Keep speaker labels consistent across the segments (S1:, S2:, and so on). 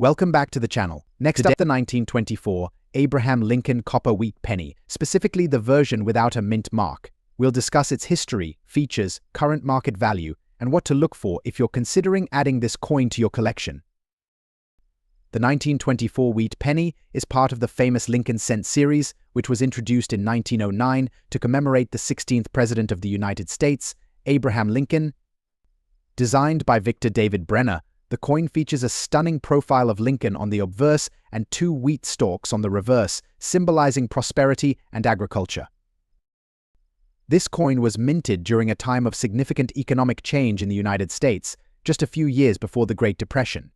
S1: Welcome back to the channel. Next up, the 1924 Abraham Lincoln copper wheat penny, specifically the version without a mint mark. We'll discuss its history, features, current market value, and what to look for if you're considering adding this coin to your collection. The 1924 wheat penny is part of the famous Lincoln cent series, which was introduced in 1909 to commemorate the 16th President of the United States, Abraham Lincoln. Designed by Victor David Brenner, the coin features a stunning profile of Lincoln on the obverse and two wheat stalks on the reverse, symbolizing prosperity and agriculture. This coin was minted during a time of significant economic change in the United States, just a few years before the Great Depression.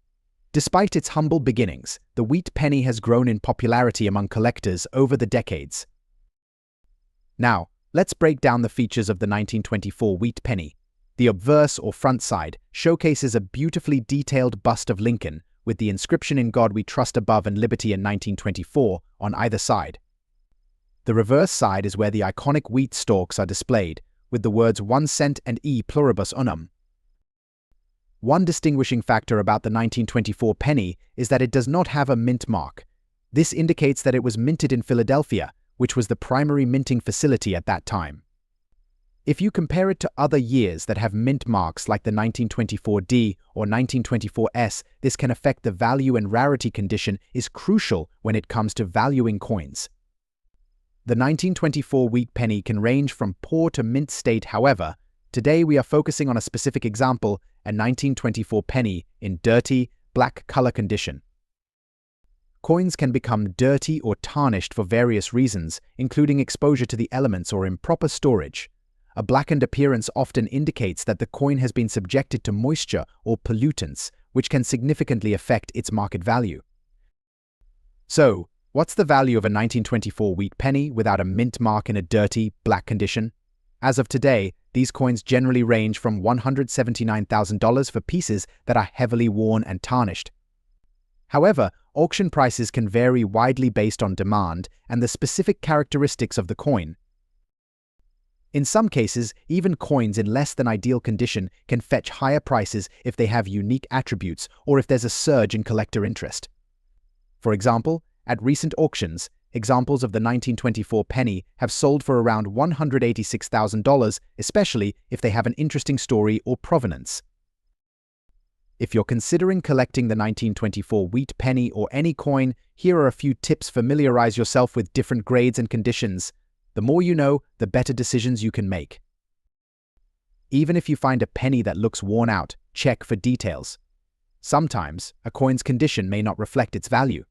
S1: Despite its humble beginnings, the wheat penny has grown in popularity among collectors over the decades. Now, let's break down the features of the 1924 wheat penny. The obverse or front side showcases a beautifully detailed bust of Lincoln with the inscription "In God We Trust" above and "Liberty in 1924" on either side. The reverse side is where the iconic wheat stalks are displayed, with the words 1 cent and E pluribus unum. One distinguishing factor about the 1924 penny is that it does not have a mint mark. This indicates that it was minted in Philadelphia, which was the primary minting facility at that time. If you compare it to other years that have mint marks like the 1924D or 1924S, this can affect the value, and rarity condition is crucial when it comes to valuing coins. The 1924 wheat penny can range from poor to mint state. However, today we are focusing on a specific example, a 1924 penny in dirty, black color condition. Coins can become dirty or tarnished for various reasons, including exposure to the elements or improper storage. A blackened appearance often indicates that the coin has been subjected to moisture or pollutants, which can significantly affect its market value. So, what's the value of a 1924 wheat penny without a mint mark in a dirty, black condition? As of today, these coins generally range from $179,000 for pieces that are heavily worn and tarnished. However, auction prices can vary widely based on demand and the specific characteristics of the coin. In some cases, even coins in less than ideal condition can fetch higher prices if they have unique attributes or if there's a surge in collector interest. For example, at recent auctions, examples of the 1924 penny have sold for around $186,000, especially if they have an interesting story or provenance. If you're considering collecting the 1924 wheat penny or any coin, here are a few tips. Familiarize yourself with different grades and conditions. The more you know, the better decisions you can make. Even if you find a penny that looks worn out, check for details. Sometimes, a coin's condition may not reflect its value.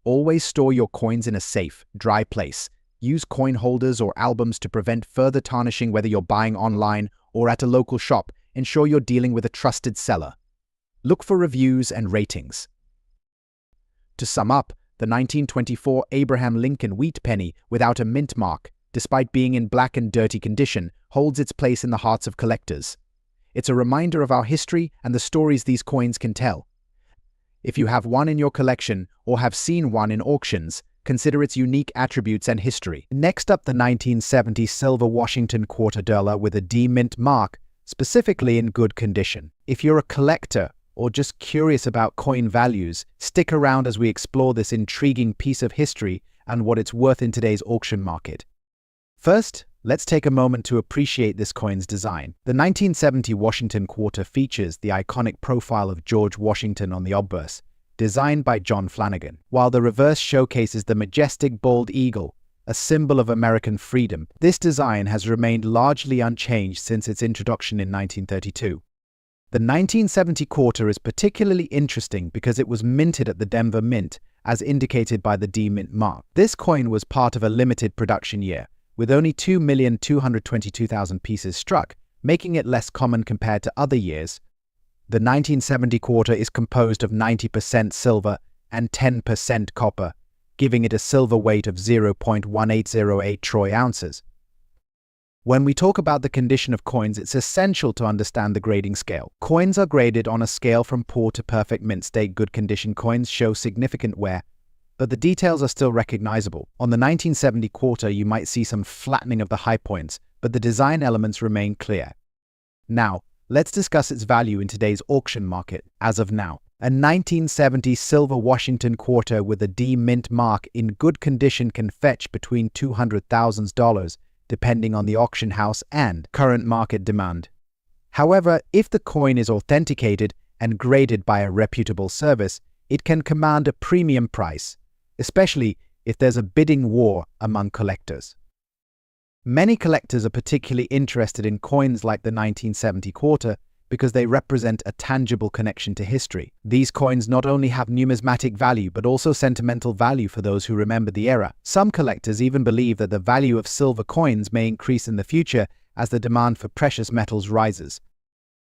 S1: Always store your coins in a safe, dry place. Use coin holders or albums to prevent further tarnishing. Whether you're buying online or at a local shop, ensure you're dealing with a trusted seller. Look for reviews and ratings. To sum up, the 1924 Abraham Lincoln wheat penny without a mint mark, despite being in black and dirty condition, holds its place in the hearts of collectors. It's a reminder of our history and the stories these coins can tell. If you have one in your collection or have seen one in auctions, consider its unique attributes and history. Next up, the 1970 silver Washington $quarter with a D mint mark, specifically in good condition. If you're a collector or just curious about coin values, stick around as we explore this intriguing piece of history and what it's worth in today's auction market. First, let's take a moment to appreciate this coin's design. The 1970 Washington quarter features the iconic profile of George Washington on the obverse, designed by John Flanagan, while the reverse showcases the majestic bald eagle, a symbol of American freedom. This design has remained largely unchanged since its introduction in 1932. The 1970 quarter is particularly interesting because it was minted at the Denver Mint, as indicated by the D Mint mark. This coin was part of a limited production year, with only 2,222,000 pieces struck, making it less common compared to other years. The 1970 quarter is composed of 90% silver and 10% copper, giving it a silver weight of 0.1808 troy ounces. When we talk about the condition of coins, it's essential to understand the grading scale. Coins are graded on a scale from poor to perfect mint state. Good condition coins show significant wear, but the details are still recognizable. On the 1970 quarter, you might see some flattening of the high points, but the design elements remain clear. Now, let's discuss its value in today's auction market. As of now, A 1970 silver Washington quarter with a D mint mark in good condition can fetch between $200,000, depending on the auction house and current market demand. However, if the coin is authenticated and graded by a reputable service, it can command a premium price, especially if there's a bidding war among collectors. Many collectors are particularly interested in coins like the 1970 quarter because they represent a tangible connection to history. These coins not only have numismatic value but also sentimental value for those who remember the era. Some collectors even believe that the value of silver coins may increase in the future as the demand for precious metals rises.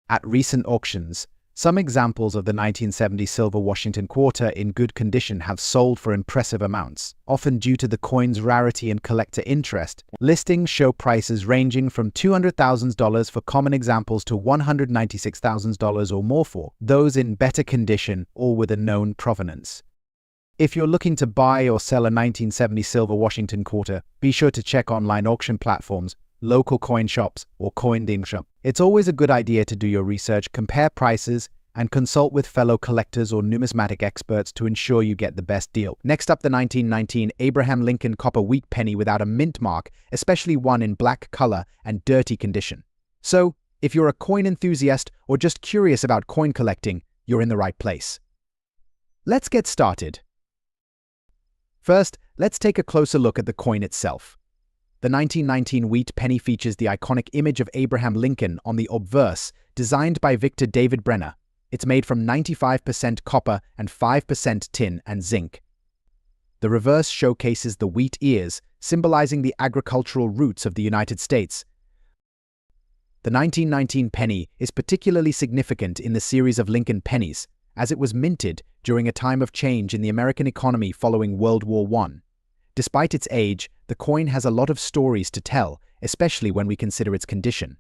S1: At recent auctions, some examples of the 1970 silver Washington quarter in good condition have sold for impressive amounts, often due to the coin's rarity and collector interest. Listings show prices ranging from $200,000 for common examples to $196,000 or more for those in better condition or with a known provenance. If you're looking to buy or sell a 1970 silver Washington quarter, be sure to check online auction platforms, local coin shops, or coin shop. It's always a good idea to do your research, compare prices, and consult with fellow collectors or numismatic experts to ensure you get the best deal. Next up, the 1919 Abraham Lincoln copper wheat penny without a mint mark, especially one in black color and dirty condition. So, if you're a coin enthusiast or just curious about coin collecting, you're in the right place. Let's get started. First, let's take a closer look at the coin itself. The 1919 wheat penny features the iconic image of Abraham Lincoln on the obverse, designed by Victor David Brenner. It's made from 95% copper and 5% tin and zinc. The reverse showcases the wheat ears, symbolizing the agricultural roots of the United States. The 1919 penny is particularly significant in the series of Lincoln pennies, as it was minted during a time of change in the American economy following World War I. Despite its age, the coin has a lot of stories to tell, especially when we consider its condition.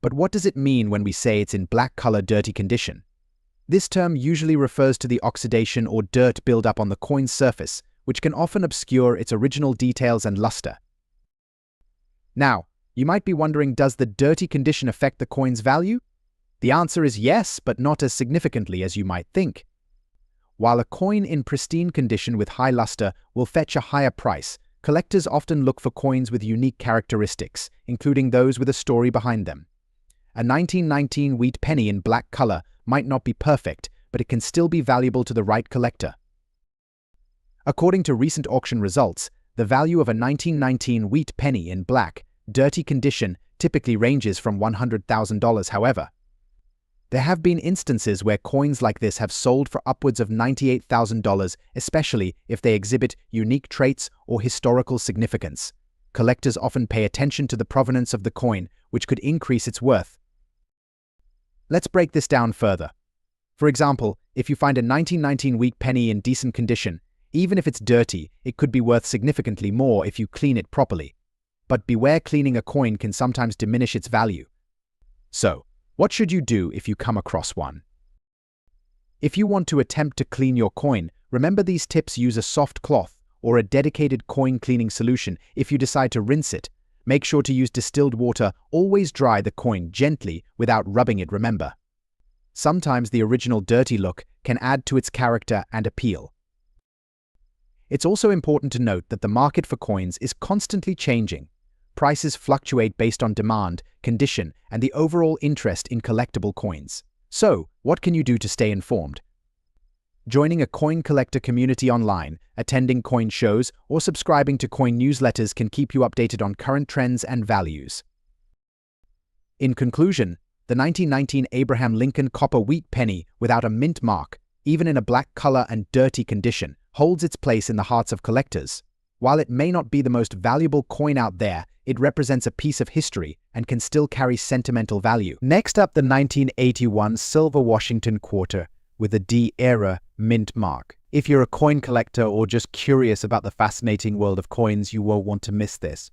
S1: But what does it mean when we say it's in black color dirty condition? This term usually refers to the oxidation or dirt buildup on the coin's surface, which can often obscure its original details and luster. Now, you might be wondering, does the dirty condition affect the coin's value? The answer is yes, but not as significantly as you might think. While a coin in pristine condition with high luster will fetch a higher price, collectors often look for coins with unique characteristics, including those with a story behind them. A 1919 wheat penny in black color might not be perfect, but it can still be valuable to the right collector. According to recent auction results, the value of a 1919 wheat penny in black, dirty condition typically ranges from $100,000. However, there have been instances where coins like this have sold for upwards of $98,000, especially if they exhibit unique traits or historical significance. Collectors often pay attention to the provenance of the coin, which could increase its worth. Let's break this down further. For example, if you find a 1919 wheat penny in decent condition, even if it's dirty, it could be worth significantly more if you clean it properly. But beware, cleaning a coin can sometimes diminish its value. So, what should you do if you come across one? If you want to attempt to clean your coin, remember these tips: use a soft cloth or a dedicated coin cleaning solution. If you decide to rinse it, make sure to use distilled water. Always dry the coin gently without rubbing it, remember. Sometimes the original dirty look can add to its character and appeal. It's also important to note that the market for coins is constantly changing. Prices fluctuate based on demand, condition, and the overall interest in collectible coins. So, what can you do to stay informed? Joining a coin collector community online, attending coin shows, or subscribing to coin newsletters can keep you updated on current trends and values. In conclusion, the 1919 Abraham Lincoln copper wheat penny without a mint mark, even in a black color and dirty condition, holds its place in the hearts of collectors. While it may not be the most valuable coin out there, it represents a piece of history and can still carry sentimental value. Next up, the 1981 silver Washington quarter with a D-era mint mark. If you're a coin collector or just curious about the fascinating world of coins, you won't want to miss this.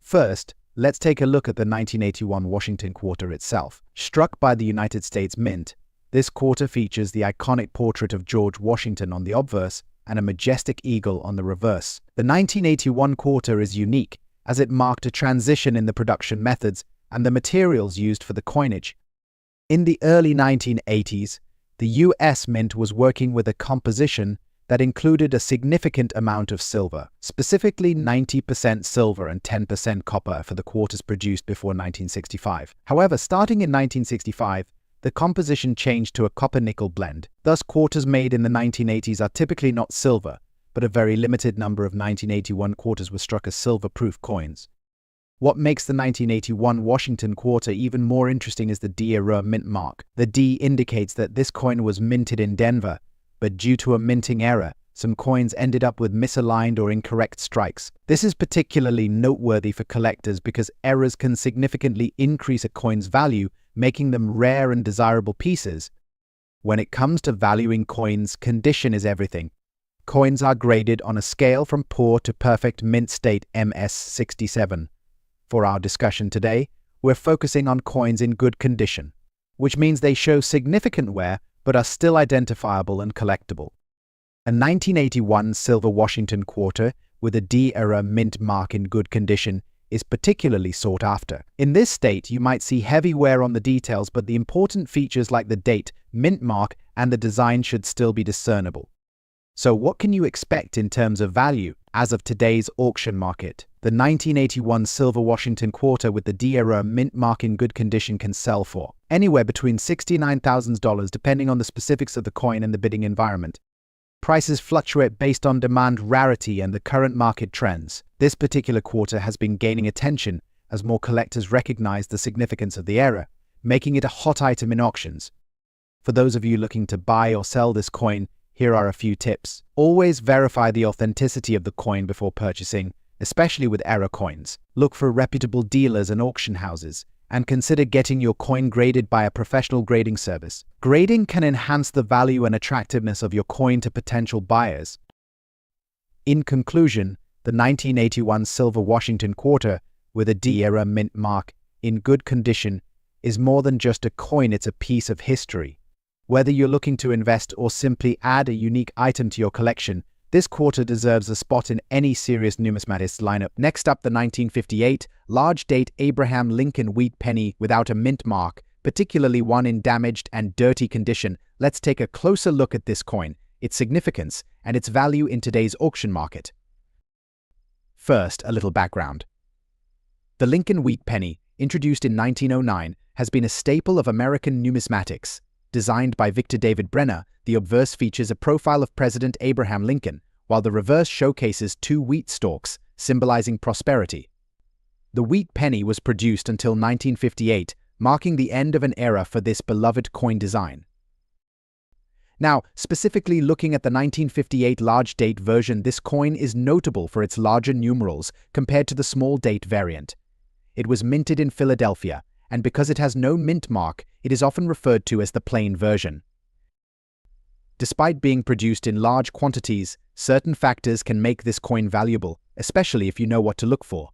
S1: First, let's take a look at the 1981 Washington quarter itself. Struck by the United States Mint, this quarter features the iconic portrait of George Washington on the obverse and a majestic eagle on the reverse. The 1981 quarter is unique as it marked a transition in the production methods and the materials used for the coinage. In the early 1980s, the US Mint was working with a composition that included a significant amount of silver, specifically 90% silver and 10% copper for the quarters produced before 1965. However, starting in 1965, the composition changed to a copper-nickel blend. Thus, quarters made in the 1980s are typically not silver, but a very limited number of 1981 quarters were struck as silver-proof coins. What makes the 1981 Washington quarter even more interesting is the D-era mint mark. The D indicates that this coin was minted in Denver, but due to a minting error, some coins ended up with misaligned or incorrect strikes. This is particularly noteworthy for collectors because errors can significantly increase a coin's value, making them rare and desirable pieces. When it comes to valuing coins, condition is everything. Coins are graded on a scale from poor to perfect mint state MS67. For our discussion today, we're focusing on coins in good condition, which means they show significant wear but are still identifiable and collectible. A 1981 silver Washington quarter with a D-era mint mark in good condition is particularly sought after. In this state, you might see heavy wear on the details, but the important features like the date, mint mark, and the design should still be discernible. So what can you expect in terms of value as of today's auction market? The 1981 silver Washington quarter with the D-era mint mark in good condition can sell for anywhere between $69,000 depending on the specifics of the coin and the bidding environment. Prices fluctuate based on demand, rarity, and the current market trends. This particular quarter has been gaining attention as more collectors recognize the significance of the era, making it a hot item in auctions. For those of you looking to buy or sell this coin, here are a few tips. Always verify the authenticity of the coin before purchasing, especially with error coins. Look for reputable dealers and auction houses, and consider getting your coin graded by a professional grading service. Grading can enhance the value and attractiveness of your coin to potential buyers. In conclusion, the 1981 silver Washington quarter with a D-era mint mark in good condition is more than just a coin, it's a piece of history. Whether you're looking to invest or simply add a unique item to your collection, this quarter deserves a spot in any serious numismatist's lineup. Next up, the 1958 large-date Abraham Lincoln wheat penny without a mint mark, particularly one in damaged and dirty condition. Let's take a closer look at this coin, its significance, and its value in today's auction market. First, a little background. The Lincoln wheat penny, introduced in 1909, has been a staple of American numismatics. Designed by Victor David Brenner, the obverse features a profile of President Abraham Lincoln, while the reverse showcases two wheat stalks, symbolizing prosperity. The wheat penny was produced until 1958, marking the end of an era for this beloved coin design. Now, specifically looking at the 1958 large date version, this coin is notable for its larger numerals compared to the small date variant. It was minted in Philadelphia, and because it has no mint mark, it is often referred to as the plain version. Despite being produced in large quantities, certain factors can make this coin valuable, especially if you know what to look for.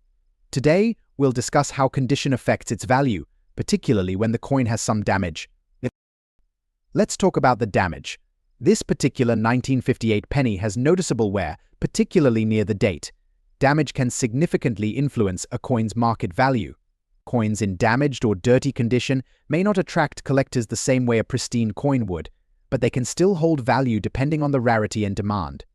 S1: Today, we'll discuss how condition affects its value, particularly when the coin has some damage. Let's talk about the damage. This particular 1958 penny has noticeable wear, particularly near the date. Damage can significantly influence a coin's market value. Coins in damaged or dirty condition may not attract collectors the same way a pristine coin would, but they can still hold value depending on the rarity and demand.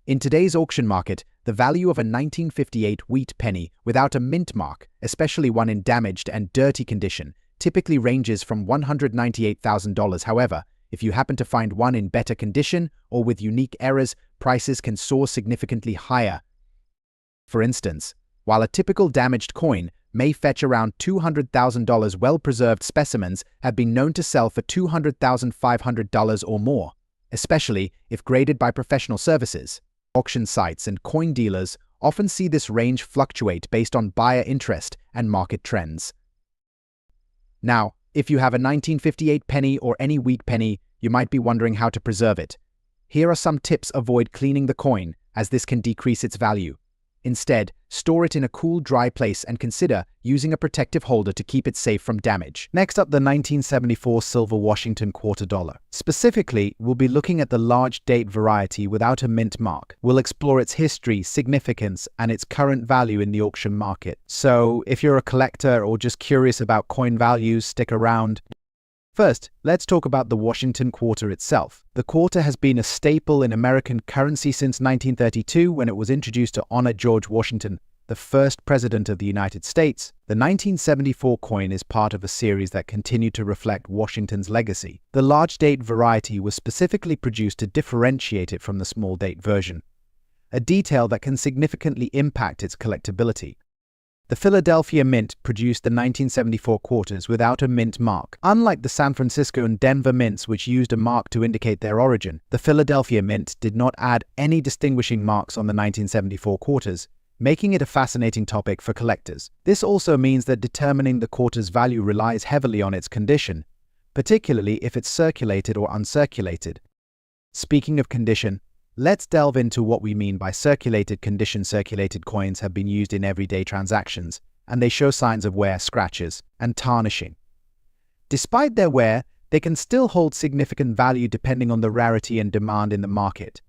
S1: In today's auction market, the value of a 1958 wheat penny without a mint mark, especially one in damaged and dirty condition, typically ranges from $198,000. However, if you happen to find one in better condition or with unique errors, prices can soar significantly higher. For instance, while a typical damaged coin may fetch around $200,000, well-preserved specimens have been known to sell for $200,500 or more, especially if graded by professional services. Auction sites and coin dealers often see this range fluctuate based on buyer interest and market trends. Now, if you have a 1958 penny or any wheat penny, you might be wondering how to preserve it. Here are some tips. Avoid cleaning the coin, as this can decrease its value. Instead, store it in a cool, dry place and consider using a protective holder to keep it safe from damage. Next up, the 1974 silver Washington quarter dollar. Specifically, we'll be looking at the large date variety without a mint mark. We'll explore its history, significance, and its current value in the auction market. So, if you're a collector or just curious about coin values, stick around. First, let's talk about the Washington quarter itself. The quarter has been a staple in American currency since 1932 when it was introduced to honor George Washington, the first president of the United States. The 1974 coin is part of a series that continued to reflect Washington's legacy. The large date variety was specifically produced to differentiate it from the small date version, a detail that can significantly impact its collectability. The Philadelphia Mint produced the 1974 quarters without a mint mark. Unlike the San Francisco and Denver mints, which used a mark to indicate their origin, the Philadelphia Mint did not add any distinguishing marks on the 1974 quarters, making it a fascinating topic for collectors. This also means that determining the quarter's value relies heavily on its condition, particularly if it's circulated or uncirculated. Speaking of condition, let's delve into what we mean by circulated condition. Circulated coins have been used in everyday transactions, and they show signs of wear, scratches, and tarnishing. Despite their wear, they can still hold significant value depending on the rarity and demand in the market.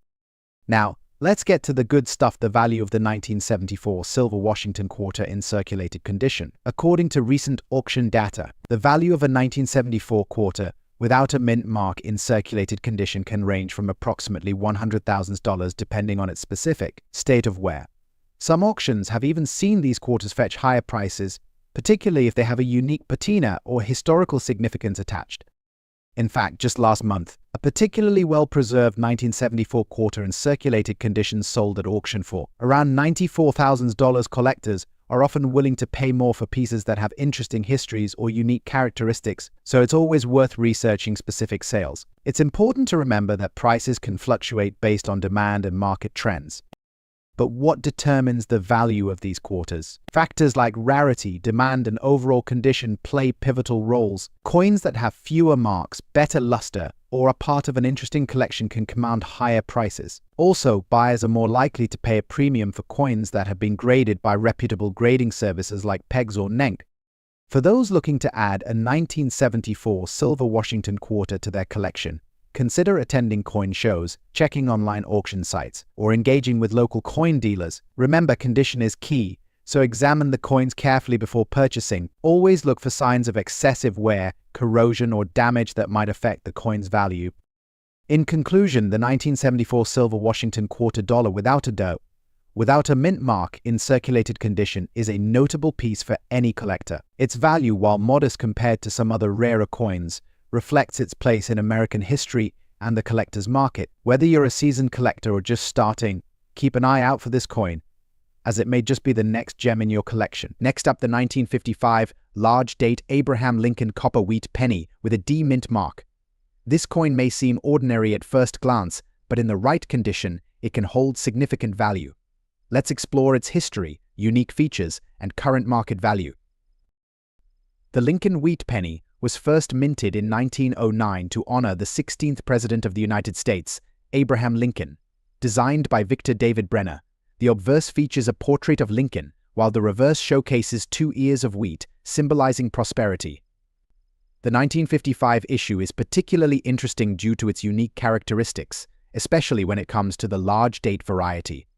S1: Now, let's get to the good stuff: the value of the 1974 silver Washington quarter in circulated condition. According to recent auction data, the value of a 1974 quarter without a mint mark in circulated condition can range from approximately $100,000 depending on its specific state of wear. Some auctions have even seen these quarters fetch higher prices, particularly if they have a unique patina or historical significance attached. In fact, just last month, a particularly well-preserved 1974 quarter in circulated condition sold at auction for around $94,000. Collectors are often willing to pay more for pieces that have interesting histories or unique characteristics, so it's always worth researching specific sales. It's important to remember that prices can fluctuate based on demand and market trends. But what determines the value of these quarters? Factors like rarity, demand, and overall condition play pivotal roles. Coins that have fewer marks, better luster, or are part of an interesting collection can command higher prices. Also, buyers are more likely to pay a premium for coins that have been graded by reputable grading services like Pegs or Nenk. For those looking to add a 1974 silver Washington quarter to their collection, consider attending coin shows, checking online auction sites, or engaging with local coin dealers. Remember, condition is key, so examine the coins carefully before purchasing. Always look for signs of excessive wear, corrosion, or damage that might affect the coin's value. In conclusion, the 1974 silver Washington quarter dollar without a mint mark in circulated condition is a notable piece for any collector. Its value, while modest compared to some other rarer coins, reflects its place in American history and the collector's market. Whether you're a seasoned collector or just starting, keep an eye out for this coin, as it may just be the next gem in your collection. Next up, the 1955 large-date Abraham Lincoln copper wheat penny with a D mint mark. This coin may seem ordinary at first glance, but in the right condition, it can hold significant value. Let's explore its history, unique features, and current market value. The Lincoln wheat penny was first minted in 1909 to honor the 16th President of the United States, Abraham Lincoln. Designed by Victor David Brenner, the obverse features a portrait of Lincoln, while the reverse showcases 2 ears of wheat, symbolizing prosperity. The 1955 issue is particularly interesting due to its unique characteristics, especially when it comes to the large date variety.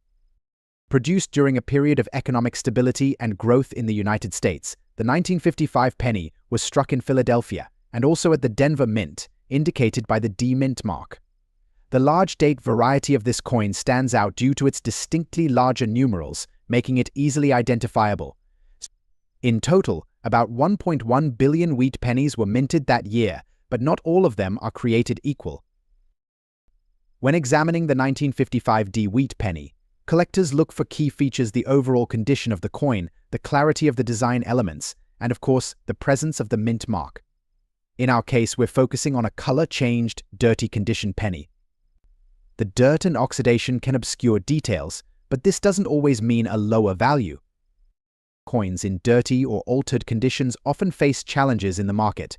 S1: Produced during a period of economic stability and growth in the United States, the 1955 penny was struck in Philadelphia and also at the Denver Mint, indicated by the D mint mark. The large date variety of this coin stands out due to its distinctly larger numerals, making it easily identifiable. In total, about 1.1 billion wheat pennies were minted that year, but not all of them are created equal. When examining the 1955 D wheat penny, collectors look for key features: the overall condition of the coin, the clarity of the design elements, and of course, the presence of the mint mark. In our case, we're focusing on a color-changed, dirty condition penny. The dirt and oxidation can obscure details, but this doesn't always mean a lower value. Coins in dirty or altered conditions often face challenges in the market.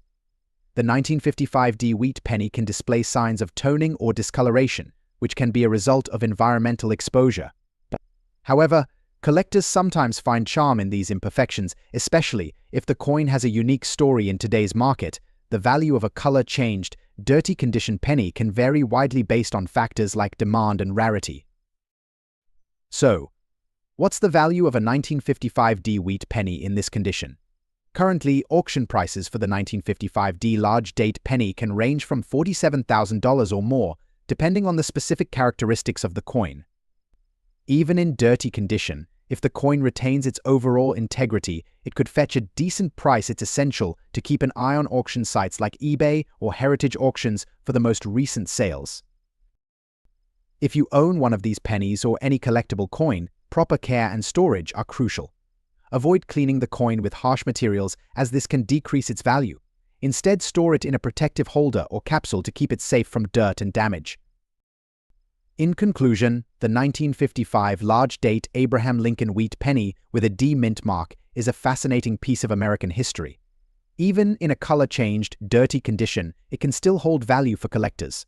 S1: The 1955 D wheat penny can display signs of toning or discoloration, which can be a result of environmental exposure. However, collectors sometimes find charm in these imperfections, especially if the coin has a unique story in today's market. The value of a color-changed, dirty condition penny can vary widely based on factors like demand and rarity. So, what's the value of a 1955 D wheat penny in this condition? Currently, auction prices for the 1955 D large date penny can range from $47,000 or more, depending on the specific characteristics of the coin. Even in dirty condition, if the coin retains its overall integrity, it could fetch a decent price. It's essential to keep an eye on auction sites like eBay or Heritage Auctions for the most recent sales. If you own one of these pennies or any collectible coin, proper care and storage are crucial. Avoid cleaning the coin with harsh materials, as this can decrease its value. Instead, store it in a protective holder or capsule to keep it safe from dirt and damage. In conclusion, the 1955 large date Abraham Lincoln wheat penny with a D mint mark is a fascinating piece of American history. Even in a color-changed, dirty condition, it can still hold value for collectors.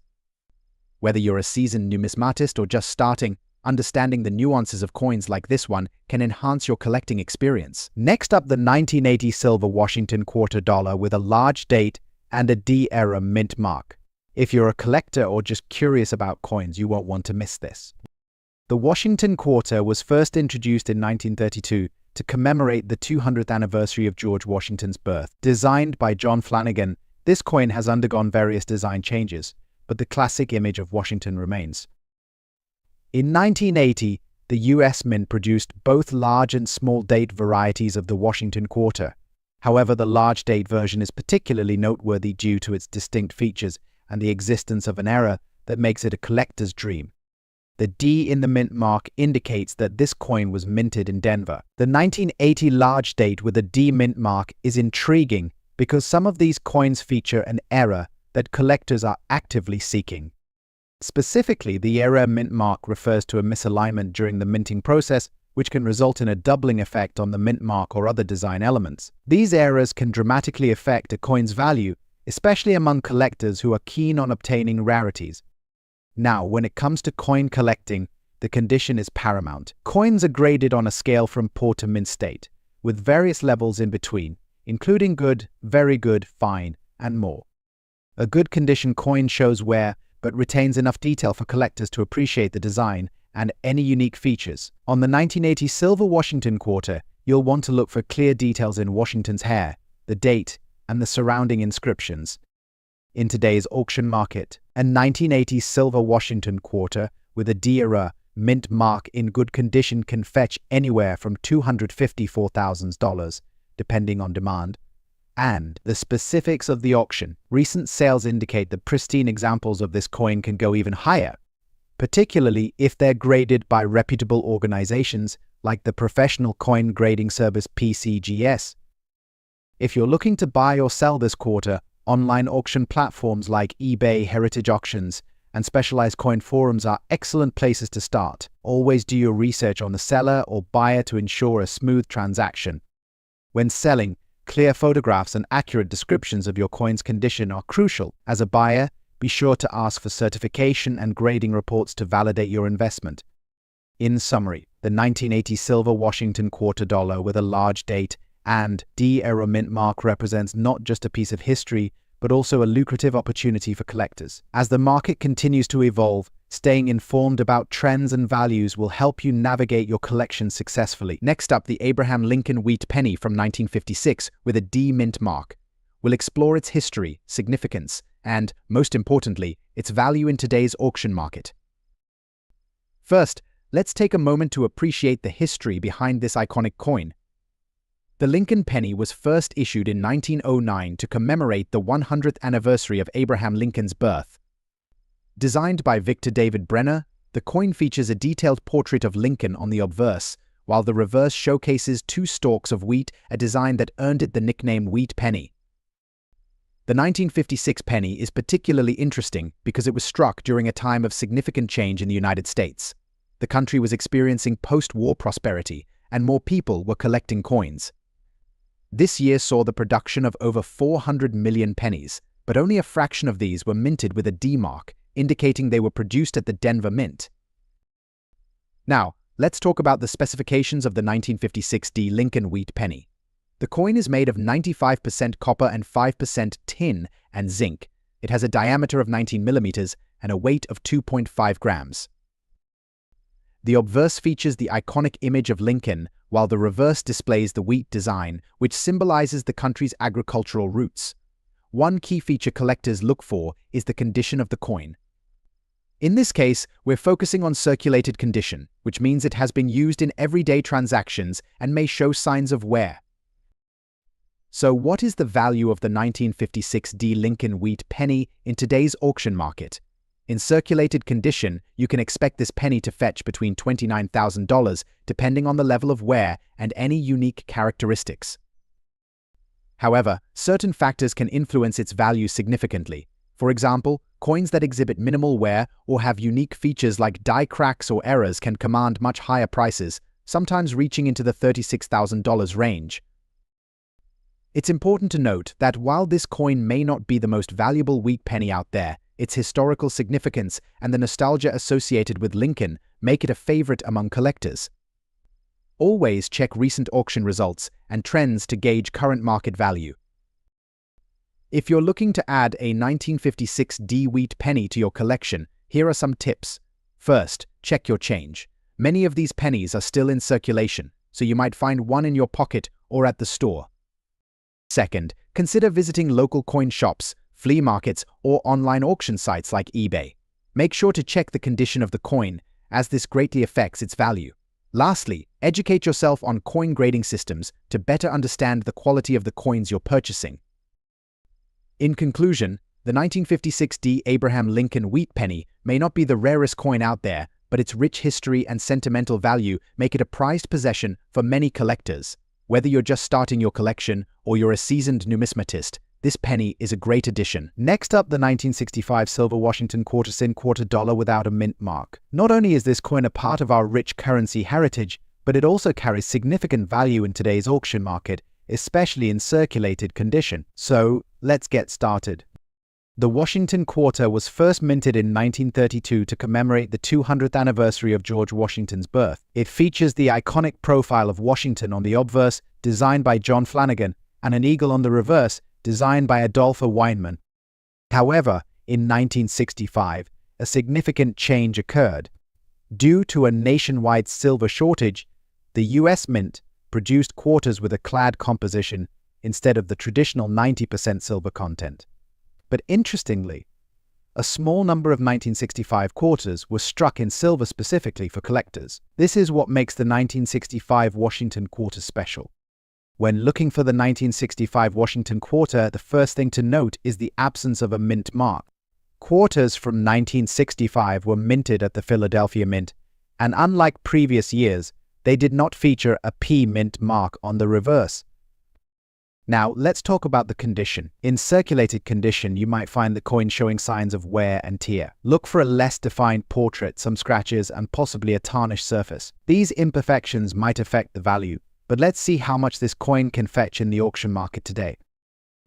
S1: Whether you're a seasoned numismatist or just starting, understanding the nuances of coins like this one can enhance your collecting experience. Next up, the 1980 silver Washington quarter dollar with a large date and a D-era mint mark. If you're a collector or just curious about coins, you won't want to miss this. The Washington quarter was first introduced in 1932 to commemorate the 200th anniversary of George Washington's birth. Designed by John Flanagan, this coin has undergone various design changes, but the classic image of Washington remains. In 1980, the U.S. Mint produced both large and small date varieties of the Washington quarter. However, the large date version is particularly noteworthy due to its distinct features and the existence of an error that makes it a collector's dream. The D in the mint mark indicates that this coin was minted in Denver. The 1980 large date with a D mint mark is intriguing because some of these coins feature an error that collectors are actively seeking. Specifically, the error mint mark refers to a misalignment during the minting process, which can result in a doubling effect on the mint mark or other design elements. These errors can dramatically affect a coin's value, especially among collectors who are keen on obtaining rarities. Now, when it comes to coin collecting, the condition is paramount. Coins are graded on a scale from poor to mint state, with various levels in between, including good, very good, fine, and more. A good condition coin shows wear, but retains enough detail for collectors to appreciate the design and any unique features. On the 1980 silver Washington quarter, you'll want to look for clear details in Washington's hair, the date, and the surrounding inscriptions. In today's auction market, a 1980 silver Washington quarter with a D-era mint mark in good condition can fetch anywhere from $254,000, depending on demand, and the specifics of the auction. Recent sales indicate that pristine examples of this coin can go even higher, particularly if they're graded by reputable organizations like the professional coin grading service PCGS. If you're looking to buy or sell this quarter, online auction platforms like eBay, Heritage Auctions, and specialized coin forums are excellent places to start. Always do your research on the seller or buyer to ensure a smooth transaction. When selling, clear photographs and accurate descriptions of your coin's condition are crucial. As a buyer, be sure to ask for certification and grading reports to validate your investment. In summary, the 1980 silver Washington quarter dollar with a large date and D-era mint mark represents not just a piece of history, but also a lucrative opportunity for collectors. As the market continues to evolve, staying informed about trends and values will help you navigate your collection successfully. Next up, the Abraham Lincoln wheat penny from 1956 with a D mint mark. We'll explore its history, significance, and, most importantly, its value in today's auction market. First, let's take a moment to appreciate the history behind this iconic coin. The Lincoln penny was first issued in 1909 to commemorate the 100th anniversary of Abraham Lincoln's birth. Designed by Victor David Brenner, the coin features a detailed portrait of Lincoln on the obverse, while the reverse showcases 2 stalks of wheat, a design that earned it the nickname Wheat Penny. The 1956 penny is particularly interesting because it was struck during a time of significant change in the United States. The country was experiencing post-war prosperity, and more people were collecting coins. This year saw the production of over 400 million pennies, but only a fraction of these were minted with a D mark, indicating they were produced at the Denver Mint. Now, let's talk about the specifications of the 1956 D Lincoln wheat penny. The coin is made of 95% copper and 5% tin and zinc. It has a diameter of 19 millimeters and a weight of 2.5 grams. The obverse features the iconic image of Lincoln while the reverse displays the wheat design, which symbolizes the country's agricultural roots. One key feature collectors look for is the condition of the coin. In this case, we're focusing on circulated condition, which means it has been used in everyday transactions and may show signs of wear. So what is the value of the 1956 D. Lincoln wheat penny in today's auction market? In circulated condition, you can expect this penny to fetch between $29,000 depending on the level of wear and any unique characteristics. However, certain factors can influence its value significantly. For example, coins that exhibit minimal wear or have unique features like die cracks or errors can command much higher prices, sometimes reaching into the $36,000 range. It's important to note that while this coin may not be the most valuable wheat penny out there, its historical significance and the nostalgia associated with Lincoln make it a favorite among collectors. Always check recent auction results and trends to gauge current market value. If you're looking to add a 1956 D wheat penny to your collection, here are some tips. First, check your change. Many of these pennies are still in circulation, so you might find one in your pocket or at the store. Second, consider visiting local coin shops, flea markets, or online auction sites like eBay. Make sure to check the condition of the coin, as this greatly affects its value. Lastly, educate yourself on coin grading systems to better understand the quality of the coins you're purchasing. In conclusion, the 1956 D. Abraham Lincoln wheat penny may not be the rarest coin out there, but its rich history and sentimental value make it a prized possession for many collectors. Whether you're just starting your collection or you're a seasoned numismatist, this penny is a great addition. Next up, the 1965 silver Washington quarter dollar without a mint mark. Not only is this coin a part of our rich currency heritage, but it also carries significant value in today's auction market, especially in circulated condition. So, let's get started. The Washington quarter was first minted in 1932 to commemorate the 200th anniversary of George Washington's birth. It features the iconic profile of Washington on the obverse, designed by John Flanagan, and an eagle on the reverse, designed by Adolphe Weinman. However, in 1965, a significant change occurred. Due to a nationwide silver shortage, the U.S. Mint produced quarters with a clad composition instead of the traditional 90% silver content. But interestingly, a small number of 1965 quarters were struck in silver specifically for collectors. This is what makes the 1965 Washington quarter special. When looking for the 1965 Washington quarter, the first thing to note is the absence of a mint mark. Quarters from 1965 were minted at the Philadelphia Mint, and unlike previous years, they did not feature a P mint mark on the reverse. Now, let's talk about the condition. In circulated condition, you might find the coin showing signs of wear and tear. Look for a less defined portrait, some scratches, and possibly a tarnished surface. These imperfections might affect the value, but let's see how much this coin can fetch in the auction market today.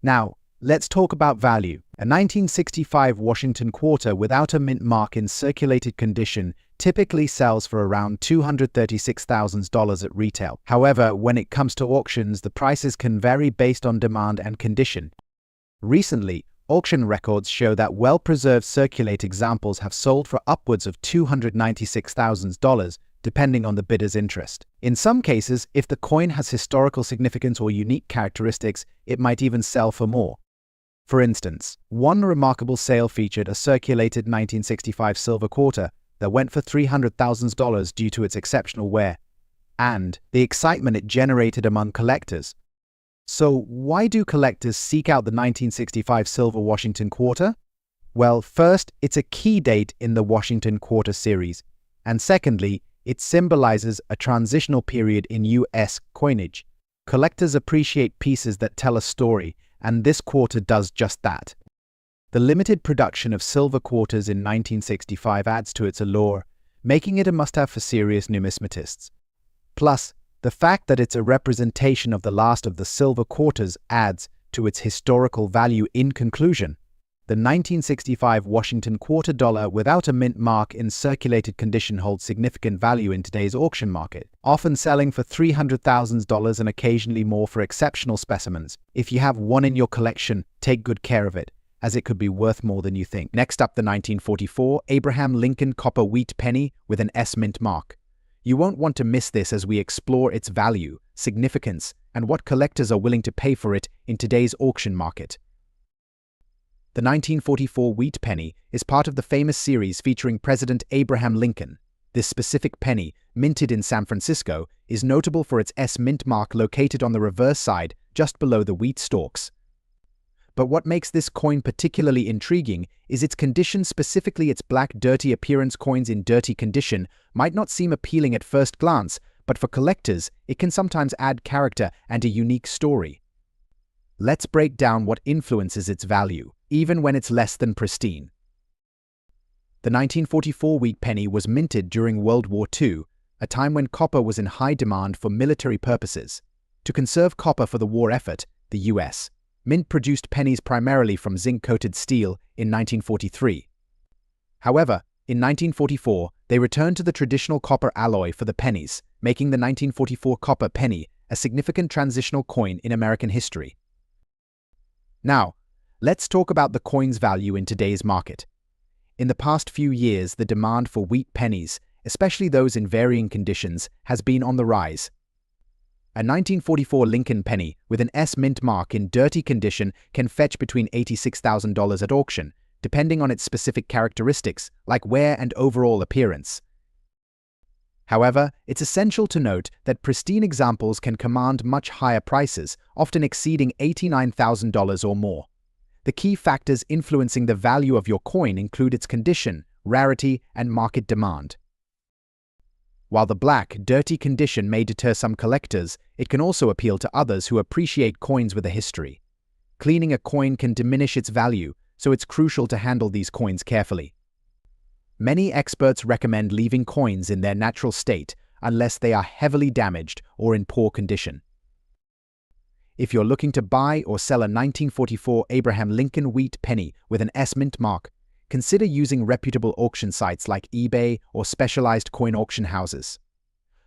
S1: Now, let's talk about value. A 1965 Washington quarter without a mint mark in circulated condition typically sells for around $236,000 at retail. However, when it comes to auctions, the prices can vary based on demand and condition. Recently, auction records show that well-preserved circulated examples have sold for upwards of $296,000, depending on the bidder's interest. In some cases, if the coin has historical significance or unique characteristics, it might even sell for more. For instance, one remarkable sale featured a circulated 1965 silver quarter that went for $300,000 due to its exceptional wear and the excitement it generated among collectors. So, why do collectors seek out the 1965 silver Washington quarter? Well, first, it's a key date in the Washington quarter series, and secondly, it symbolizes a transitional period in U.S. coinage. Collectors appreciate pieces that tell a story, and this quarter does just that. The limited production of silver quarters in 1965 adds to its allure, making it a must-have for serious numismatists. Plus, the fact that it's a representation of the last of the silver quarters adds to its historical value. In conclusion, the 1965 Washington quarter dollar without a mint mark in circulated condition holds significant value in today's auction market, often selling for $300,000 and occasionally more for exceptional specimens. If you have one in your collection, take good care of it, as it could be worth more than you think. Next up, the 1944 Abraham Lincoln copper wheat penny with an S mint mark. You won't want to miss this as we explore its value, significance, and what collectors are willing to pay for it in today's auction market. The 1944 wheat penny is part of the famous series featuring President Abraham Lincoln. This specific penny, minted in San Francisco, is notable for its S mint mark located on the reverse side just below the wheat stalks. But what makes this coin particularly intriguing is its condition, specifically its black, dirty appearance. Coins in dirty condition might not seem appealing at first glance, but for collectors, it can sometimes add character and a unique story. Let's break down what influences its value, even when it's less than pristine. The 1944 wheat penny was minted during World War II, a time when copper was in high demand for military purposes. To conserve copper for the war effort, the U.S. Mint produced pennies primarily from zinc-coated steel in 1943. However, in 1944, they returned to the traditional copper alloy for the pennies, making the 1944 copper penny a significant transitional coin in American history. Now, let's talk about the coin's value in today's market. In the past few years, the demand for wheat pennies, especially those in varying conditions, has been on the rise. A 1944 Lincoln penny with an S mint mark in dirty condition can fetch between $86,000 at auction, depending on its specific characteristics, like wear and overall appearance. However, it's essential to note that pristine examples can command much higher prices, often exceeding $89,000 or more. The key factors influencing the value of your coin include its condition, rarity, and market demand. While the black, dirty condition may deter some collectors, it can also appeal to others who appreciate coins with a history. Cleaning a coin can diminish its value, so it's crucial to handle these coins carefully. Many experts recommend leaving coins in their natural state unless they are heavily damaged or in poor condition. If you're looking to buy or sell a 1944 Abraham Lincoln wheat penny with an S mint mark, consider using reputable auction sites like eBay or specialized coin auction houses.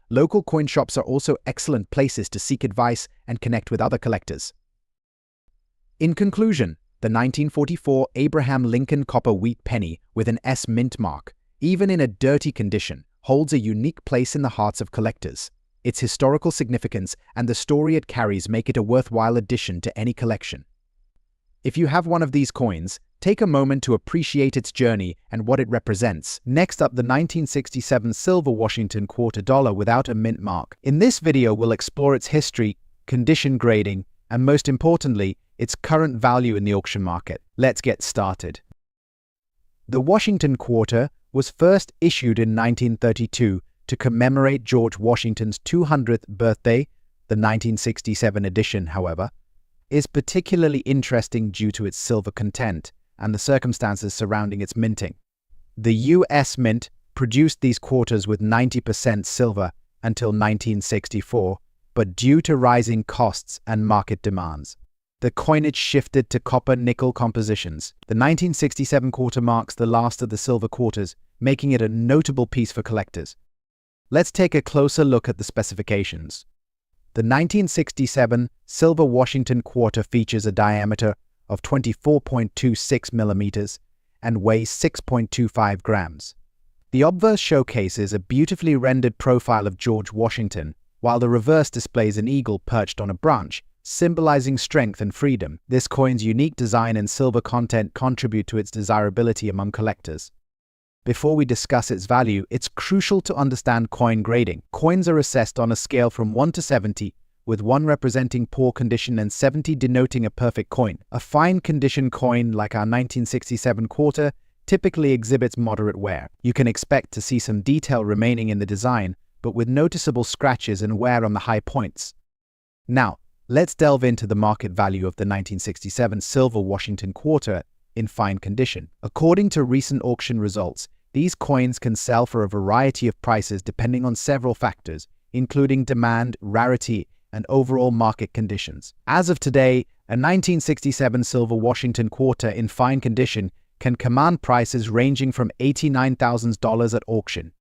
S1: Local coin shops are also excellent places to seek advice and connect with other collectors. In conclusion, the 1944 Abraham Lincoln copper wheat penny with an S mint mark, even in a dirty condition, holds a unique place in the hearts of collectors. Its historical significance and the story it carries make it a worthwhile addition to any collection. If you have one of these coins, take a moment to appreciate its journey and what it represents. Next up, the 1967 silver Washington quarter dollar without a mint mark. In this video, we'll explore its history, condition grading, and most importantly, its current value in the auction market. Let's get started. The Washington quarter was first issued in 1932 to commemorate George Washington's 200th birthday. The 1967 edition, however, is particularly interesting due to its silver content and the circumstances surrounding its minting. The U.S. Mint produced these quarters with 90% silver until 1964, but due to rising costs and market demands, the coinage shifted to copper-nickel compositions. The 1967 quarter marks the last of the silver quarters, making it a notable piece for collectors. Let's take a closer look at the specifications. The 1967 silver Washington quarter features a diameter of 24.26 millimeters and weighs 6.25 grams. The obverse showcases a beautifully rendered profile of George Washington, while the reverse displays an eagle perched on a branch, symbolizing strength and freedom. This coin's unique design and silver content contribute to its desirability among collectors. Before we discuss its value, it's crucial to understand coin grading. Coins are assessed on a scale from 1 to 70, with 1 representing poor condition and 70 denoting a perfect coin. A fine condition coin, like our 1967 quarter, typically exhibits moderate wear. You can expect to see some detail remaining in the design, but with noticeable scratches and wear on the high points. Now, let's delve into the market value of the 1967 silver Washington quarter in fine condition. According to recent auction results, these coins can sell for a variety of prices depending on several factors, including demand, rarity, and overall market conditions. As of today, a 1967 silver Washington quarter in fine condition can command prices ranging from $89,000 at auction.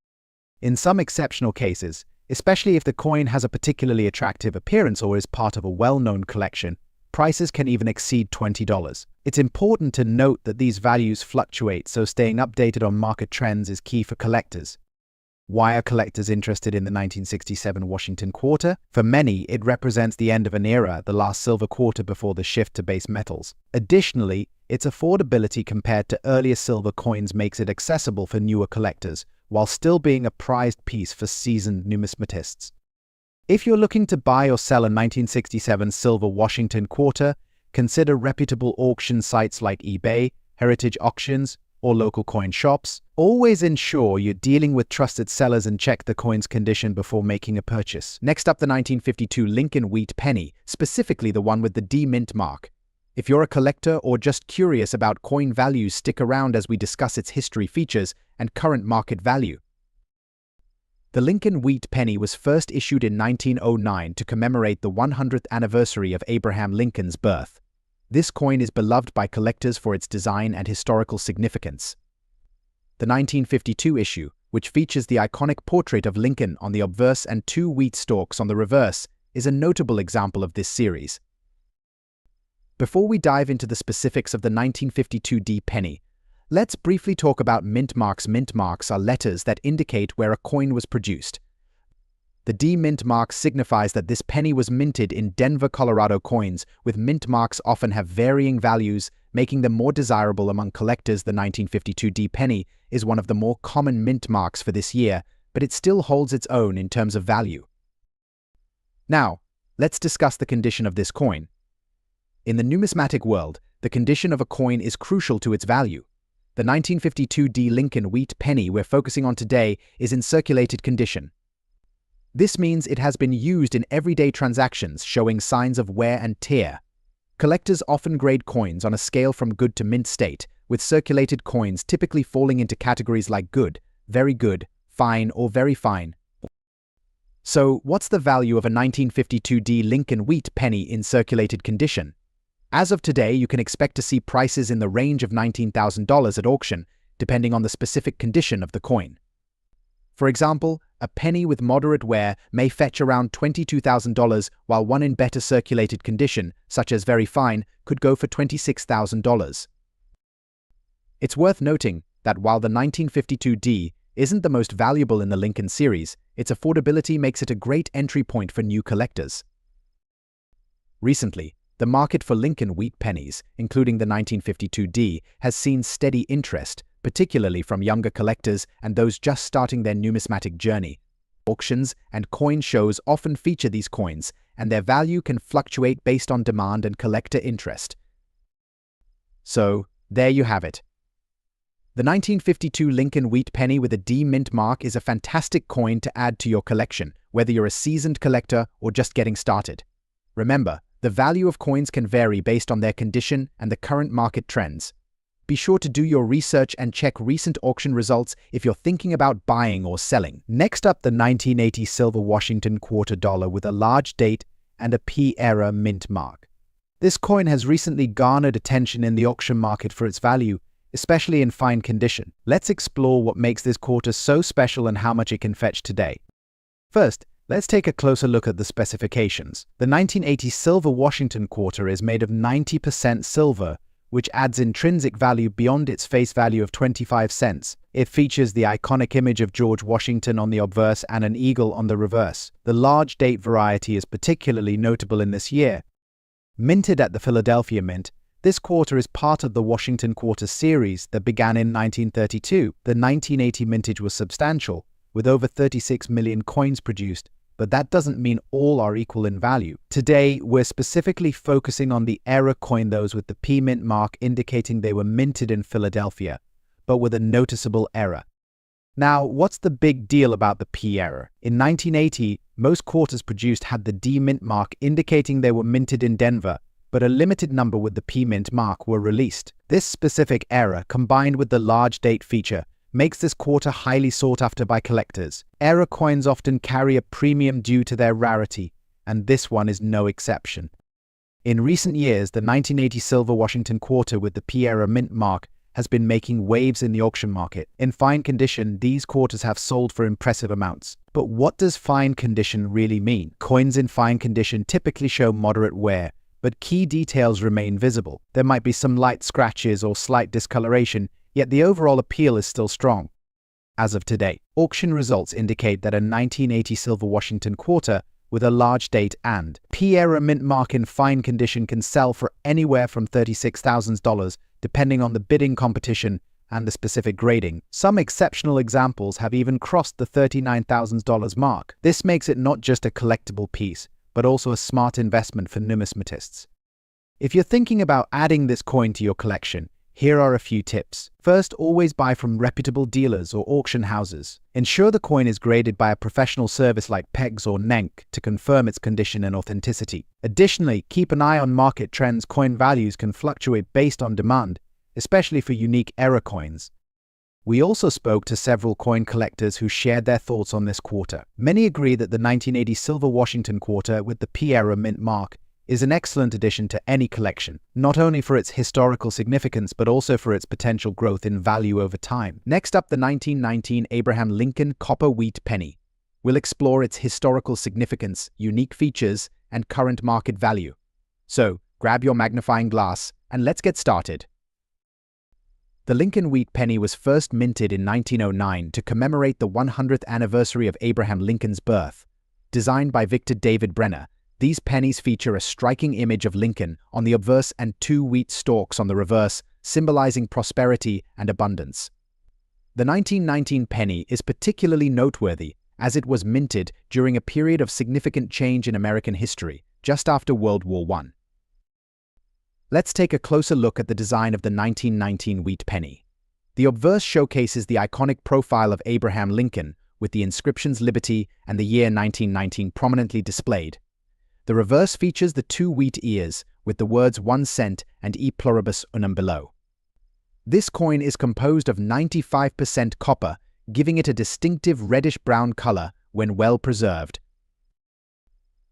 S1: In some exceptional cases, especially if the coin has a particularly attractive appearance or is part of a well-known collection, prices can even exceed $20. It's important to note that these values fluctuate, so staying updated on market trends is key for collectors. Why are collectors interested in the 1967 Washington quarter? For many, it represents the end of an era, the last silver quarter before the shift to base metals. Additionally, its affordability compared to earlier silver coins makes it accessible for newer collectors, while still being a prized piece for seasoned numismatists. If you're looking to buy or sell a 1967 silver Washington quarter, consider reputable auction sites like eBay, Heritage Auctions, or local coin shops. Always ensure you're dealing with trusted sellers and check the coin's condition before making a purchase. Next up, the 1952 Lincoln Wheat Penny, specifically the one with the D mint mark. If you're a collector or just curious about coin values, stick around as we discuss its history, features, and current market value. The Lincoln Wheat Penny was first issued in 1909 to commemorate the 100th anniversary of Abraham Lincoln's birth. This coin is beloved by collectors for its design and historical significance. The 1952 issue, which features the iconic portrait of Lincoln on the obverse and 2 wheat stalks on the reverse, is a notable example of this series. Before we dive into the specifics of the 1952 D penny, let's briefly talk about mint marks. Mint marks are letters that indicate where a coin was produced. The D mint mark signifies that this penny was minted in Denver, Colorado coins, with mint marks often have varying values, making them more desirable among collectors. The 1952 D penny is one of the more common mint marks for this year, but it still holds its own in terms of value. Now, let's discuss the condition of this coin. In the numismatic world, the condition of a coin is crucial to its value. The 1952 D Lincoln Wheat Penny we're focusing on today is in circulated condition. This means it has been used in everyday transactions, showing signs of wear and tear. Collectors often grade coins on a scale from good to mint state, with circulated coins typically falling into categories like good, very good, fine, or very fine. So, what's the value of a 1952 D Lincoln Wheat Penny in circulated condition? As of today, you can expect to see prices in the range of $19,000 at auction, depending on the specific condition of the coin. For example, a penny with moderate wear may fetch around $22,000, while one in better circulated condition, such as very fine, could go for $26,000. It's worth noting that while the 1952 D isn't the most valuable in the Lincoln series, its affordability makes it a great entry point for new collectors. Recently, the market for Lincoln Wheat Pennies, including the 1952 D, has seen steady interest, particularly from younger collectors and those just starting their numismatic journey. Auctions and coin shows often feature these coins, and their value can fluctuate based on demand and collector interest. So, there you have it. The 1952 Lincoln Wheat Penny with a D mint mark is a fantastic coin to add to your collection, whether you're a seasoned collector or just getting started. Remember, the value of coins can vary based on their condition and the current market trends. Be sure to do your research and check recent auction results if you're thinking about buying or selling. Next up, the 1980 silver Washington quarter dollar with a large date and a P-era mint mark. This coin has recently garnered attention in the auction market for its value, especially in fine condition. Let's explore what makes this quarter so special and how much it can fetch today. First, let's take a closer look at the specifications. The 1980 silver Washington quarter is made of 90% silver, which adds intrinsic value beyond its face value of 25 cents. It features the iconic image of George Washington on the obverse and an eagle on the reverse. The large date variety is particularly notable in this year. Minted at the Philadelphia Mint, this quarter is part of the Washington Quarter series that began in 1932. The 1980 mintage was substantial, with over 36 million coins produced, but that doesn't mean all are equal in value. Today, we're specifically focusing on the era coin, those with the P mint mark indicating they were minted in Philadelphia, but with a noticeable error. Now, what's the big deal about the P error? In 1980, most quarters produced had the D mint mark indicating they were minted in Denver, but a limited number with the P mint mark were released. This specific error, combined with the large date feature, makes this quarter highly sought after by collectors. Error coins often carry a premium due to their rarity, and this one is no exception. In recent years, the 1980 silver Washington quarter with the P-era mint mark has been making waves in the auction market. In fine condition, these quarters have sold for impressive amounts. But what does fine condition really mean? Coins in fine condition typically show moderate wear, but key details remain visible. There might be some light scratches or slight discoloration, yet the overall appeal is still strong. as of today. Auction results indicate that a 1980 silver Washington quarter with a large date and P-era mint mark in fine condition can sell for anywhere from $36,000 depending on the bidding competition and the specific grading. Some exceptional examples have even crossed the $39,000 mark. This makes it not just a collectible piece, but also a smart investment for numismatists. If you're thinking about adding this coin to your collection, here are a few tips. First, always buy from reputable dealers or auction houses. Ensure the coin is graded by a professional service like PEGS or NENC to confirm its condition and authenticity. Additionally, keep an eye on market trends. Coin values can fluctuate based on demand, especially for unique era coins. We also spoke to several coin collectors who shared their thoughts on this quarter. Many agree that the 1980 silver Washington quarter with the P-era mint mark is an excellent addition to any collection, not only for its historical significance but also for its potential growth in value over time. Next up, the 1919 Abraham Lincoln copper wheat penny. We'll explore its historical significance, unique features, and current market value. So, grab your magnifying glass and let's get started. The Lincoln wheat penny was first minted in 1909 to commemorate the 100th anniversary of Abraham Lincoln's birth. Designed by Victor David Brenner, these pennies feature a striking image of Lincoln on the obverse and 2 wheat stalks on the reverse, symbolizing prosperity and abundance. The 1919 penny is particularly noteworthy as it was minted during a period of significant change in American history, just after World War I. Let's take a closer look at the design of the 1919 wheat penny. The obverse showcases the iconic profile of Abraham Lincoln, with the inscriptions Liberty and the year 1919 prominently displayed. The reverse features the 2 wheat ears, with the words 1 cent and E pluribus unum below. This coin is composed of 95% copper, giving it a distinctive reddish-brown color when well preserved.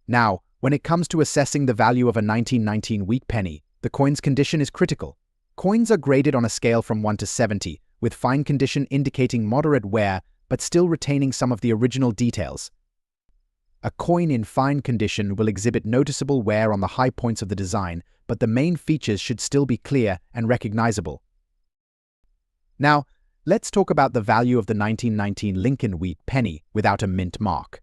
S1: Now, when it comes to assessing the value of a 1919 wheat penny, the coin's condition is critical. Coins are graded on a scale from 1 to 70, with fine condition indicating moderate wear but still retaining some of the original details. A coin in fine condition will exhibit noticeable wear on the high points of the design, but the main features should still be clear and recognizable. Now, let's talk about the value of the 1919 Lincoln wheat penny without a mint mark.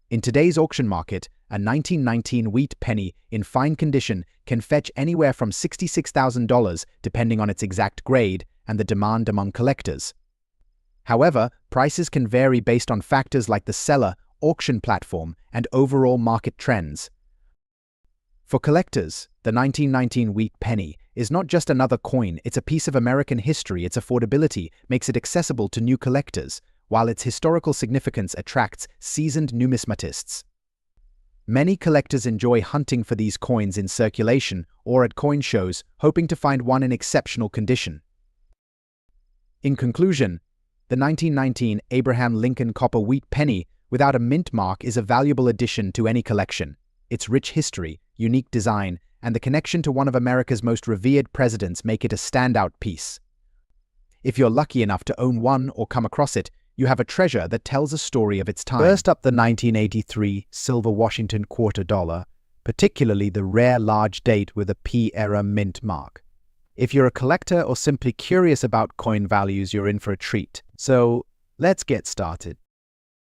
S1: In today's auction market, a 1919 wheat penny in fine condition can fetch anywhere from $66,000 depending on its exact grade and the demand among collectors. However, prices can vary based on factors like the seller, auction platform, and overall market trends. For collectors, the 1919 wheat penny is not just another coin, it's a piece of American history. Its affordability makes it accessible to new collectors, while its historical significance attracts seasoned numismatists. Many collectors enjoy hunting for these coins in circulation or at coin shows, hoping to find one in exceptional condition. In conclusion, the 1919 Abraham Lincoln copper wheat penny without a mint mark is a valuable addition to any collection. Its rich history, unique design, and the connection to one of America's most revered presidents make it a standout piece. If you're lucky enough to own one or come across it, you have a treasure that tells a story of its time. First up, the 1983 silver Washington quarter dollar, particularly the rare large date with a P-era mint mark. If you're a collector or simply curious about coin values, you're in for a treat. So, let's get started.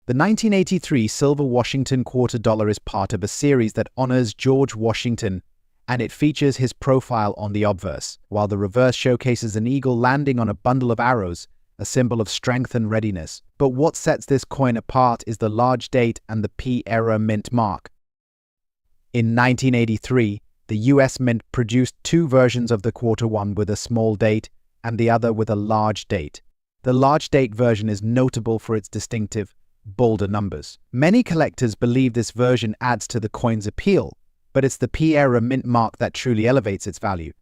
S1: The 1983 silver Washington quarter dollar is part of a series that honors George Washington, and it features his profile on the obverse, while the reverse showcases an eagle landing on a bundle of arrows, a symbol of strength and readiness. But what sets this coin apart is the large date and the P-era mint mark. In 1983, the US Mint produced 2 versions of the quarter, one with a small date and the other with a large date. The large date version is notable for its distinctive, bolder numbers. Many collectors believe this version adds to the coin's appeal, but it's the P-era mint mark that truly elevates its value.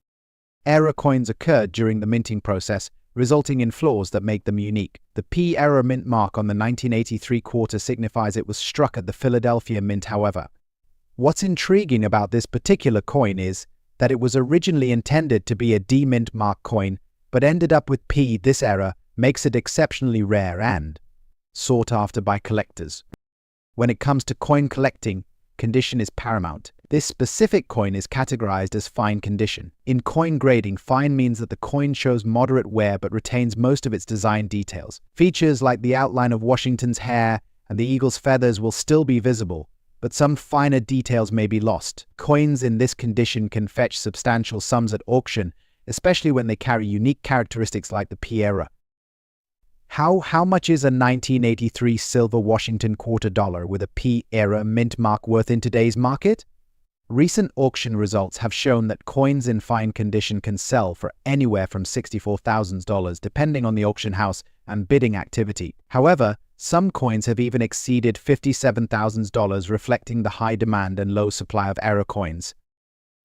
S1: Era coins occurred during the minting process, resulting in flaws that make them unique. The P-era mint mark on the 1983 quarter signifies it was struck at the Philadelphia Mint, however. What's intriguing about this particular coin is that it was originally intended to be a D-mint mark coin, but ended up with P. This era makes it exceptionally rare and sought after by collectors. When it comes to coin collecting, condition is paramount. This specific coin is categorized as fine condition. In coin grading, fine means that the coin shows moderate wear but retains most of its design details. Features like the outline of Washington's hair and the eagle's feathers will still be visible, but some finer details may be lost. Coins in this condition can fetch substantial sums at auction, especially when they carry unique characteristics like the P era. How much is a 1983 silver Washington quarter dollar with a P era mint mark worth in today's market? Recent auction results have shown that coins in fine condition can sell for anywhere from $64,000 depending on the auction house and bidding activity. However, some coins have even exceeded $57,000, reflecting the high demand and low supply of era coins.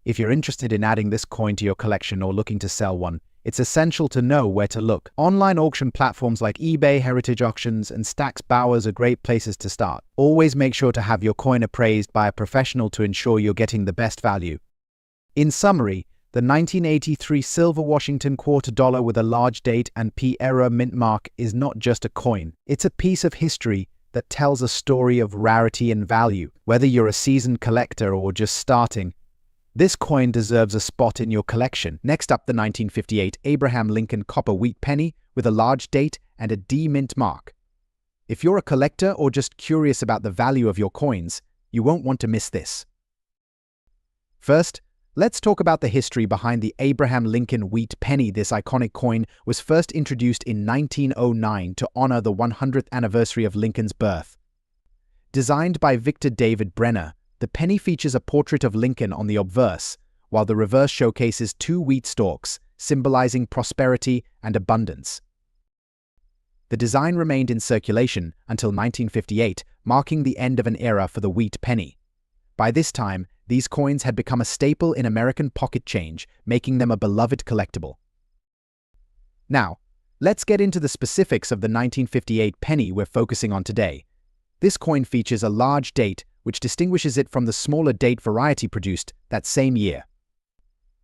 S1: If you're interested in adding this coin to your collection or looking to sell one, it's essential to know where to look. Online auction platforms like eBay, Heritage Auctions, and Stack's Bowers are great places to start. Always make sure to have your coin appraised by a professional to ensure you're getting the best value. In summary, the 1983 silver Washington quarter dollar with a large date and P-era mint mark is not just a coin. It's a piece of history that tells a story of rarity and value. Whether you're a seasoned collector or just starting, this coin deserves a spot in your collection. Next up, the 1958 Abraham Lincoln copper wheat penny with a large date and a D mint mark. If you're a collector or just curious about the value of your coins, you won't want to miss this. First, let's talk about the history behind the Abraham Lincoln wheat penny. This iconic coin was first introduced in 1909 to honor the 100th anniversary of Lincoln's birth. Designed by Victor David Brenner, the penny features a portrait of Lincoln on the obverse, while the reverse showcases two wheat stalks, symbolizing prosperity and abundance. The design remained in circulation until 1958, marking the end of an era for the wheat penny. By this time, these coins had become a staple in American pocket change, making them a beloved collectible. Now, let's get into the specifics of the 1958 penny we're focusing on today. This coin features a large date, which distinguishes it from the smaller date variety produced that same year.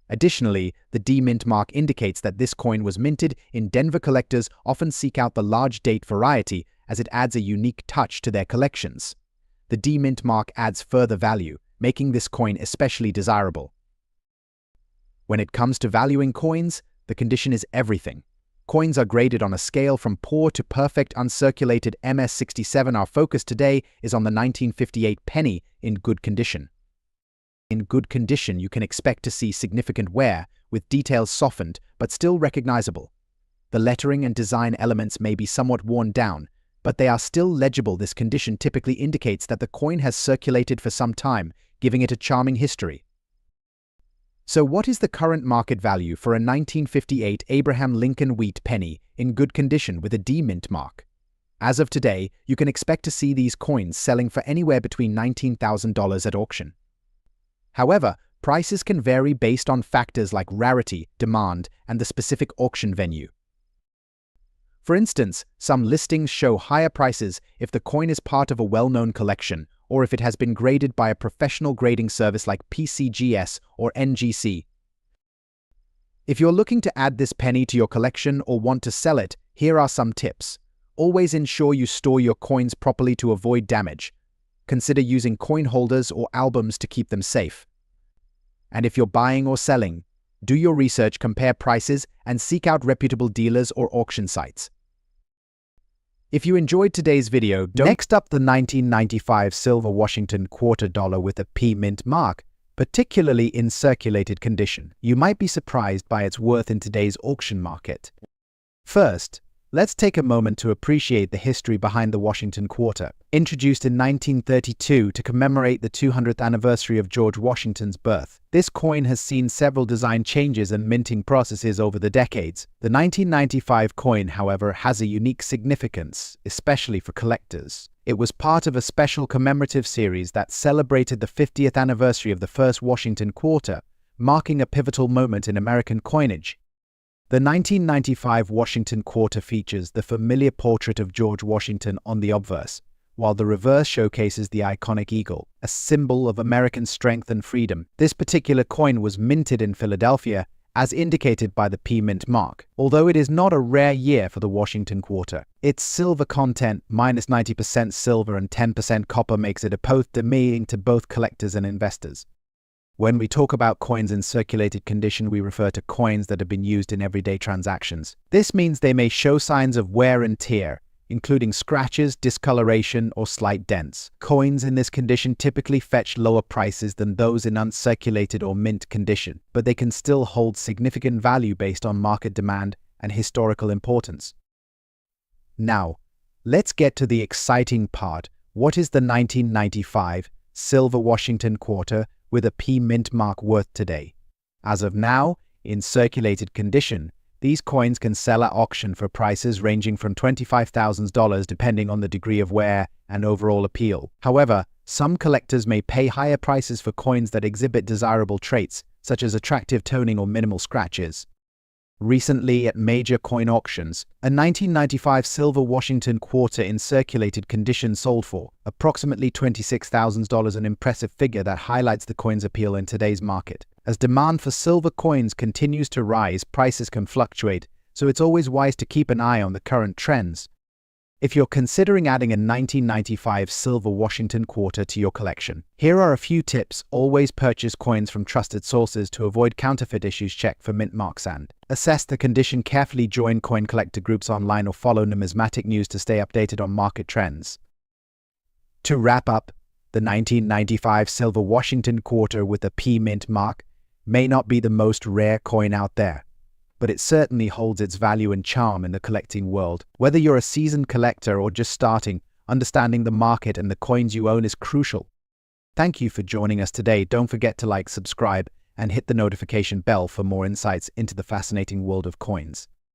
S1: Additionally, the D mint mark indicates that this coin was minted in Denver. Collectors often seek out the large date variety as it adds a unique touch to their collections. The D mint mark adds further value, making this coin especially desirable. When it comes to valuing coins, the condition is everything. Coins are graded on a scale from poor to perfect uncirculated MS67. Our focus today is on the 1958 penny in good condition. In good condition, you can expect to see significant wear, with details softened but still recognizable. The lettering and design elements may be somewhat worn down, but they are still legible. This condition typically indicates that the coin has circulated for some time, giving it a charming history. So what is the current market value for a 1958 Abraham Lincoln wheat penny in good condition with a D mint mark? As of today, you can expect to see these coins selling for anywhere between $19,000 at auction. However, prices can vary based on factors like rarity, demand, and the specific auction venue. For instance, some listings show higher prices if the coin is part of a well-known collection or if it has been graded by a professional grading service like PCGS or NGC. If you're looking to add this penny to your collection or want to sell it, here are some tips. Always ensure you store your coins properly to avoid damage. Consider using coin holders or albums to keep them safe. And if you're buying or selling, do your research, compare prices, and seek out reputable dealers or auction sites. If you enjoyed today's video, next up, the 1995 silver Washington quarter dollar with a P mint mark, particularly in circulated condition. You might be surprised by its worth in today's auction market. First, let's take a moment to appreciate the history behind the Washington quarter. Introduced in 1932 to commemorate the 200th anniversary of George Washington's birth, this coin has seen several design changes and minting processes over the decades. The 1995 coin, however, has a unique significance, especially for collectors. It was part of a special commemorative series that celebrated the 50th anniversary of the first Washington quarter, marking a pivotal moment in American coinage. The 1995 Washington quarter features the familiar portrait of George Washington on the obverse, while the reverse showcases the iconic eagle, a symbol of American strength and freedom. This particular coin was minted in Philadelphia, as indicated by the P mint mark. Although it is not a rare year for the Washington quarter, its silver content, -90% silver and 10% copper, makes it a both demanding to both collectors and investors. When we talk about coins in circulated condition, we refer to coins that have been used in everyday transactions. This means they may show signs of wear and tear, including scratches, discoloration, or slight dents. Coins in this condition typically fetch lower prices than those in uncirculated or mint condition, but they can still hold significant value based on market demand and historical importance. Now, let's get to the exciting part. What is the 1995 silver Washington quarter with a P mint mark worth today? As of now, in circulated condition, these coins can sell at auction for prices ranging from $25,000 depending on the degree of wear and overall appeal. However, some collectors may pay higher prices for coins that exhibit desirable traits, such as attractive toning or minimal scratches. Recently, at major coin auctions, a 1995 silver Washington quarter in circulated condition sold for approximately $26,000, an impressive figure that highlights the coin's appeal in today's market. As demand for silver coins continues to rise, prices can fluctuate, so it's always wise to keep an eye on the current trends. If you're considering adding a 1995 silver Washington quarter to your collection, here are a few tips. Always purchase coins from trusted sources to avoid counterfeit issues. Check for mint marks and assess the condition carefully. Join coin collector groups online or follow numismatic news to stay updated on market trends. To wrap up, the 1995 silver Washington quarter with a P mint mark may not be the most rare coin out there, but it certainly holds its value and charm in the collecting world. Whether you're a seasoned collector or just starting, understanding the market and the coins you own is crucial. Thank you for joining us today. Don't forget to like, subscribe, and hit the notification bell for more insights into the fascinating world of coins.